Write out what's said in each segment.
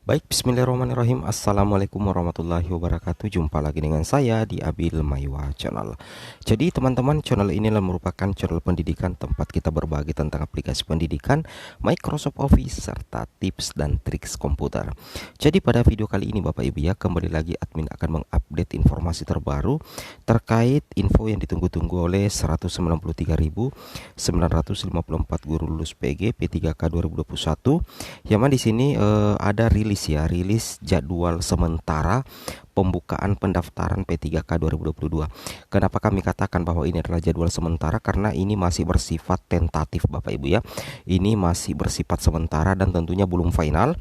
Baik, bismillahirrahmanirrahim. Assalamualaikum warahmatullahi wabarakatuh. Jumpa lagi dengan saya di Abil Maiwa Channel. Jadi teman-teman, channel ini merupakan channel pendidikan tempat kita berbagi tentang aplikasi pendidikan, Microsoft Office, serta tips dan triks komputer. Jadi pada video kali ini Bapak Ibu ya, kembali lagi admin akan mengupdate informasi terbaru terkait info yang ditunggu-tunggu oleh 193.954 guru lulus PG P3K 2021. Yang mana di sini ada rilis jadwal sementara pembukaan pendaftaran P3K 2022. Kenapa kami katakan bahwa ini adalah jadwal sementara? Karena ini masih bersifat tentatif Bapak Ibu ya. Ini masih bersifat sementara dan tentunya belum final.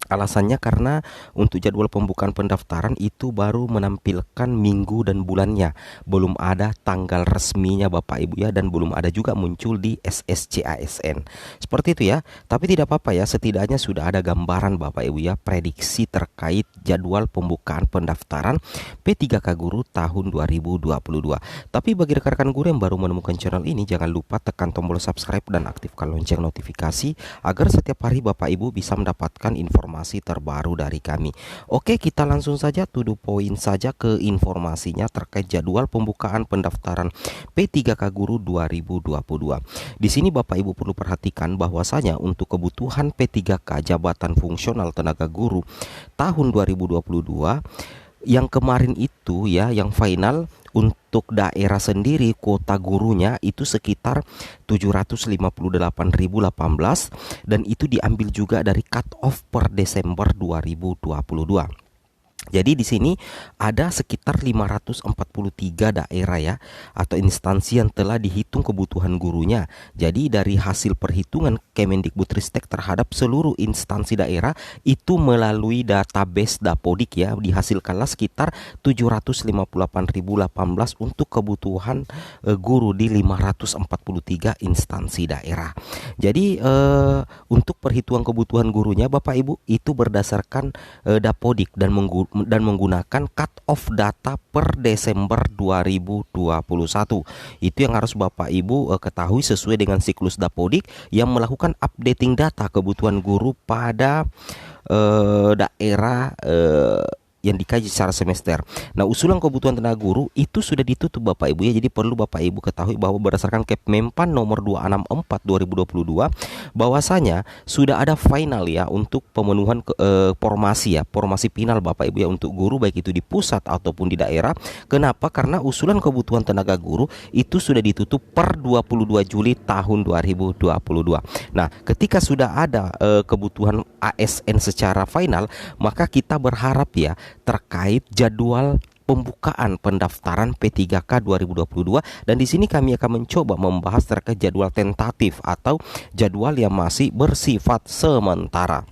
Alasannya karena untuk jadwal pembukaan pendaftaran itu baru menampilkan minggu dan bulannya, belum ada tanggal resminya Bapak Ibu ya, dan belum ada juga muncul di SSCASN. Seperti itu ya. Tapi tidak apa-apa ya, setidaknya sudah ada gambaran Bapak Ibu ya, prediksi terkait jadwal pembukaan pendaftaran P3K Guru tahun 2022. Tapi bagi rekan-rekan guru yang baru menemukan channel ini, jangan lupa tekan tombol subscribe dan aktifkan lonceng notifikasi agar setiap hari Bapak Ibu bisa mendapatkan informasi terbaru dari kami. Oke, kita langsung saja to the point saja ke informasinya terkait jadwal pembukaan pendaftaran P3K Guru 2022. Di sini Bapak Ibu perlu perhatikan bahwasanya untuk kebutuhan P3K jabatan fungsional tenaga guru tahun 2022 yang kemarin itu ya, yang final untuk daerah sendiri kuota gurunya itu sekitar 758.018 dan itu diambil juga dari cut off per Desember 2022. Jadi di sini ada sekitar 543 daerah ya, atau instansi yang telah dihitung kebutuhan gurunya. Jadi dari hasil perhitungan Kemendikbudristek terhadap seluruh instansi daerah itu melalui database Dapodik ya, dihasilkanlah sekitar 758.018 untuk kebutuhan guru di 543 instansi daerah. Jadi untuk perhitungan kebutuhan gurunya Bapak Ibu itu berdasarkan Dapodik dan menggunakan cut off data per Desember 2021. Itu yang harus Bapak Ibu ketahui sesuai dengan siklus Dapodik yang melakukan updating data kebutuhan guru pada daerah yang dikaji secara semester. Nah, usulan kebutuhan tenaga guru itu sudah ditutup Bapak Ibu ya. Jadi perlu Bapak Ibu ketahui bahwa berdasarkan Kepmenpan nomor 264 2022 bahwasanya sudah ada final ya untuk pemenuhan formasi ya, formasi final Bapak Ibu ya untuk guru baik itu di pusat ataupun di daerah. Kenapa? Karena usulan kebutuhan tenaga guru itu sudah ditutup per 22 Juli tahun 2022. Nah, ketika sudah ada kebutuhan ASN secara final, maka kita berharap ya terkait jadwal pembukaan pendaftaran P3K 2022, dan di sini kami akan mencoba membahas terkait jadwal tentatif atau jadwal yang masih bersifat sementara.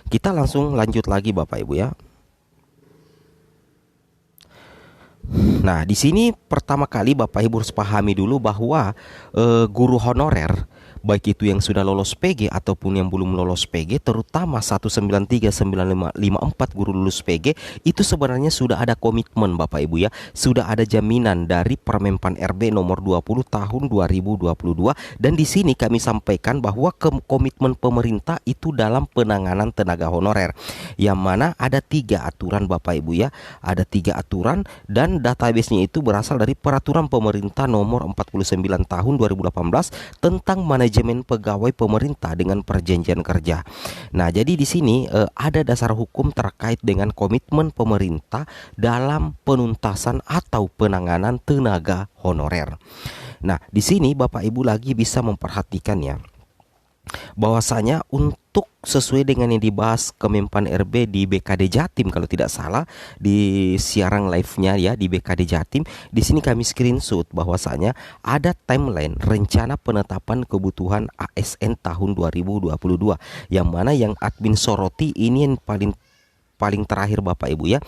Kita langsung lanjut lagi Bapak Ibu ya. Nah, di sini pertama kali Bapak Ibu harus pahami dulu bahwa guru honorer baik itu yang sudah lolos PG ataupun yang belum lolos PG, terutama 1939554 guru lulus PG itu sebenarnya sudah ada komitmen Bapak Ibu ya, sudah ada jaminan dari Permenpan RB nomor 20 tahun 2022, dan di sini kami sampaikan bahwa komitmen pemerintah itu dalam penanganan tenaga honorer, yang mana ada 3 aturan Bapak Ibu ya, ada 3 aturan dan database-nya itu berasal dari peraturan pemerintah nomor 49 tahun 2018 tentang manajemen pegawai pemerintah dengan perjanjian kerja. Nah, jadi di sini ada dasar hukum terkait dengan komitmen pemerintah dalam penuntasan atau penanganan tenaga honorer. Nah, di sini Bapak Ibu lagi bisa memperhatikan ya, bahwasanya untuk sesuai dengan yang dibahas Kemenpan RB di BKD Jatim kalau tidak salah di siaran live-nya ya di BKD Jatim, di sini kami screenshot bahwasanya ada timeline rencana penetapan kebutuhan ASN tahun 2022, yang mana yang admin soroti ini yang paling paling terakhir Bapak Ibu ya,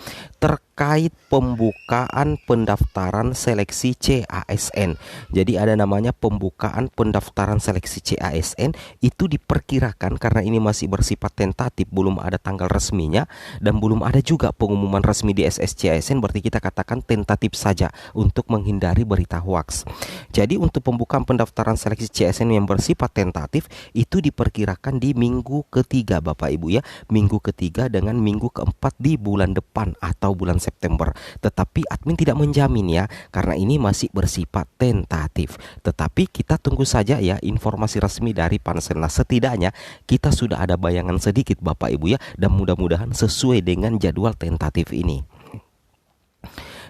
terkait pembukaan pendaftaran seleksi CASN. Jadi ada namanya pembukaan pendaftaran seleksi CASN, itu diperkirakan karena ini masih bersifat tentatif, belum ada tanggal resminya dan belum ada juga pengumuman resmi di SSCASN, berarti kita katakan tentatif saja untuk menghindari berita hoaks. Jadi untuk pembukaan pendaftaran seleksi CASN yang bersifat tentatif itu diperkirakan di minggu ketiga Bapak Ibu ya, minggu ketiga dengan minggu keempat di bulan depan atau bulan September. Tetapi admin tidak menjamin ya, karena ini masih bersifat tentatif. Tetapi kita tunggu saja ya informasi resmi dari Panselnas. Setidaknya kita sudah ada bayangan sedikit Bapak Ibu ya, dan mudah-mudahan sesuai dengan jadwal tentatif ini.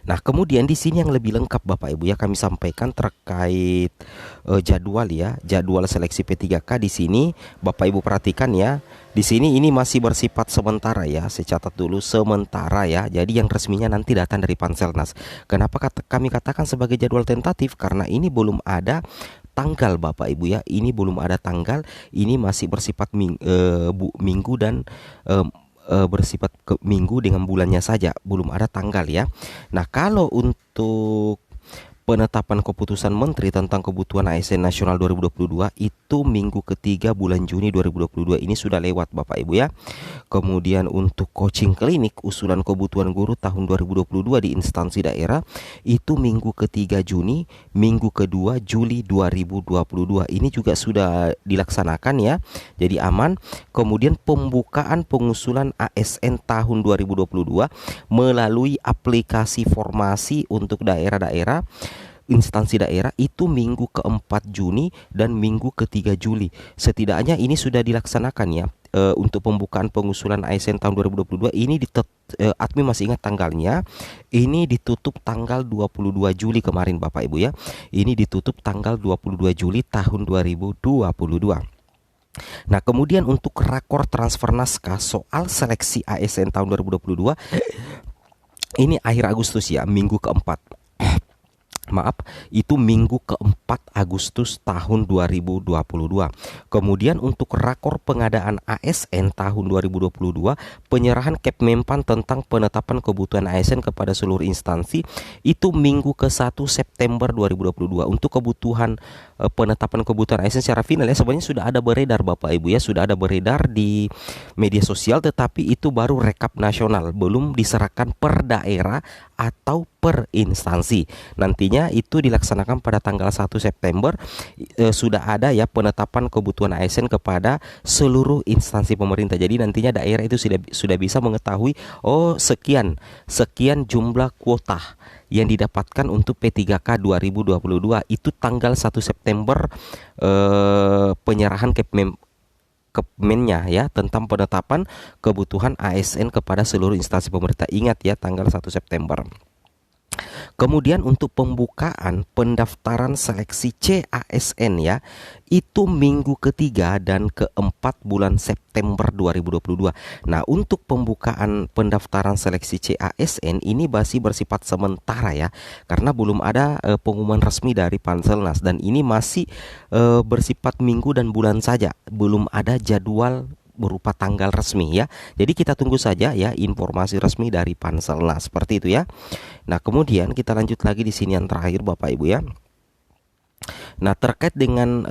Nah, kemudian di sini yang lebih lengkap Bapak Ibu ya kami sampaikan terkait jadwal ya, jadwal seleksi P3K di sini Bapak Ibu perhatikan ya. Di sini ini masih bersifat sementara ya, saya catat dulu sementara ya. Jadi yang resminya nanti datang dari Panselnas. Kenapa kami katakan sebagai jadwal tentatif? Karena ini belum ada tanggal Bapak Ibu ya. Ini belum ada tanggal, ini masih bersifat minggu dan bersifat ke minggu dengan bulannya saja, belum ada tanggal ya. Nah, kalau untuk penetapan keputusan Menteri tentang kebutuhan ASN Nasional 2022 itu minggu ketiga bulan Juni 2022 ini sudah lewat Bapak Ibu ya. Kemudian untuk coaching klinik usulan kebutuhan guru tahun 2022 di instansi daerah itu minggu ketiga Juni, minggu kedua Juli 2022 ini juga sudah dilaksanakan ya. Jadi aman. Kemudian pembukaan pengusulan ASN tahun 2022 melalui aplikasi formasi untuk daerah-daerah instansi daerah itu minggu keempat Juni dan minggu ketiga Juli. Setidaknya ini sudah dilaksanakan ya. Untuk pembukaan pengusulan ASN tahun 2022 ini admin masih ingat tanggalnya. Ini ditutup tanggal 22 Juli kemarin Bapak Ibu ya. Ini ditutup tanggal 22 Juli tahun 2022. Nah, kemudian untuk rakor transfer naskah soal seleksi ASN tahun 2022 ini akhir Agustus ya, minggu keempat. Maaf, itu minggu keempat Agustus tahun 2022. Kemudian untuk rakor pengadaan ASN tahun 2022, penyerahan Kepmenpan tentang penetapan kebutuhan ASN kepada seluruh instansi itu minggu ke-1 September 2022. Untuk kebutuhan penetapan kebutuhan ASN secara final ya sebenarnya sudah ada beredar Bapak Ibu ya, sudah ada beredar di media sosial, tetapi itu baru rekap nasional, belum diserahkan per daerah atau per instansi. Nantinya itu dilaksanakan pada tanggal 1 September sudah ada ya penetapan kebutuhan ASN kepada seluruh instansi pemerintah. Jadi nantinya daerah itu sudah bisa mengetahui oh sekian jumlah kuota yang didapatkan untuk P3K 2022 itu tanggal 1 September penyerahan Kepmennya ya tentang penetapan kebutuhan ASN kepada seluruh instansi pemerintah. Ingat ya tanggal 1 September. Kemudian untuk pembukaan pendaftaran seleksi CASN ya itu minggu ketiga dan keempat bulan September 2022. Nah, untuk pembukaan pendaftaran seleksi CASN ini masih bersifat sementara ya, karena belum ada pengumuman resmi dari Panselnas dan ini masih bersifat minggu dan bulan saja, belum ada jadwal berupa tanggal resmi ya. Jadi kita tunggu saja ya informasi resmi dari Panselnas seperti itu ya. Nah, kemudian kita lanjut lagi di sini yang terakhir Bapak Ibu ya. Nah, terkait dengan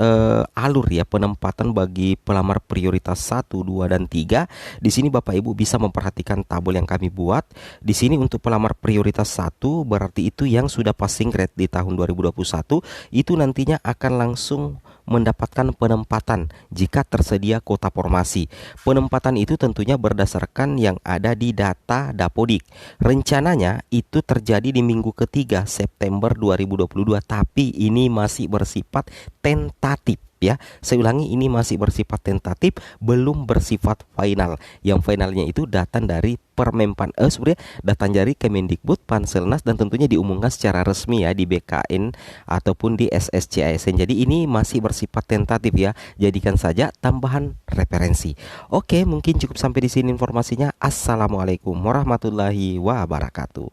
alur ya penempatan bagi pelamar prioritas 1, 2 dan 3, di sini Bapak Ibu bisa memperhatikan tabel yang kami buat. Di sini untuk pelamar prioritas 1 berarti itu yang sudah passing grade di tahun 2021 itu nantinya akan langsung mendapatkan penempatan jika tersedia kuota formasi. Penempatan itu tentunya berdasarkan yang ada di data Dapodik. Rencananya itu terjadi di minggu ketiga September 2022, tapi ini masih bersifat tentatif ya. Saya ulangi, ini masih bersifat tentatif, belum bersifat final. Yang finalnya itu datang dari Permenpan, sebenarnya datang dari Kemendikbud, Panselnas dan tentunya diumumkan secara resmi ya di BKN ataupun di SSCASN. Jadi ini masih bersifat tentatif ya. Jadikan saja tambahan referensi. Oke, mungkin cukup sampai di sini informasinya. Assalamualaikum warahmatullahi wabarakatuh.